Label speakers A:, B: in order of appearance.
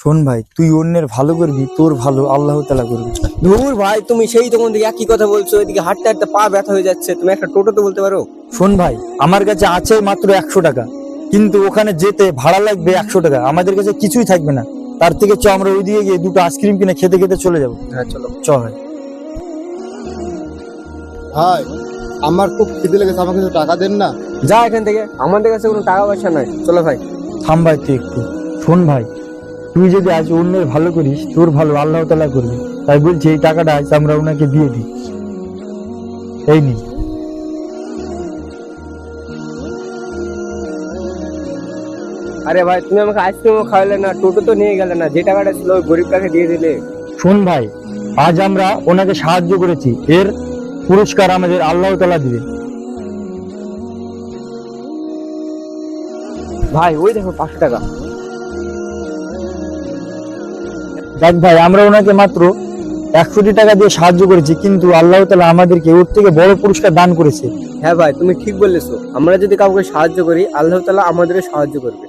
A: শোন ভাই, তুই অন্যের ভালো করবি, তোর ভালো আল্লাহ তাআলা করবি।
B: ধুর ভাই, তুমি সেই তখন থেকে একই কথা বলছো, এদিকে হাঁটতে হাঁটতে পা ব্যথা হয়ে যাচ্ছে, তুমি একটা টোটো তো বলতে পারো।
A: শোন ভাই, আমার কাছে আছে মাত্র 100 টাকা, কিন্তু ওখানে যেতে ভাড়া লাগবে 100 টাকা, আমাদের কাছে কিছুই থাকবে না। তার থেকে চ আমরা ওইদিকে গিয়ে দুটো আইসক্রিম কিনে খেতে খেতে চলে যাবো।
B: হ্যাঁ চলো।
A: চ ভাই।
C: ভাই আমার খুব খিদে লেগেছে, আমাকে কিছু টাকা দেন না।
B: যা এখান থেকে, আমাদের কাছে কোনো টাকা পয়সা নাই, চলো ভাই।
A: থাম ভাই তুই একটু। শোন ভাই, তুই যদি আজ অন্যের ভালো করিস, তোর ভালো আল্লাহ তাআলা করবে। তাই বলছি এই টাকাটা আজ আমরা ওনাকে দিয়ে দিই। এই নি।
B: আরে ভাই, তুমি আমাকে আইসক্রিমও খাওয়ালে না, টোটো তো নিয়ে গেলে না, যে টাকাটা ছিল ওই গরিবটাকে দিয়ে দিলে।
A: শোন ভাই, আজ আমরা ওনাকে সাহায্য করেছি, এর পুরস্কার আমাদের আল্লাহ তাআলা দিবে।
B: ভাই ওই দেখো 500 টাকা।
A: দেখ ভাই, আমরা ওনাকে মাত্র 100 টাকা দিয়ে সাহায্য করেছি, কিন্তু আল্লাহ তাআলা আমাদেরকে ওর থেকে বড় পুরস্কার দান করেছে।
B: হ্যাঁ ভাই, তুমি ঠিক বলেছো, আমরা যদি কাউকে সাহায্য করি আল্লাহ তাআলা আমাদেরও সাহায্য করবে।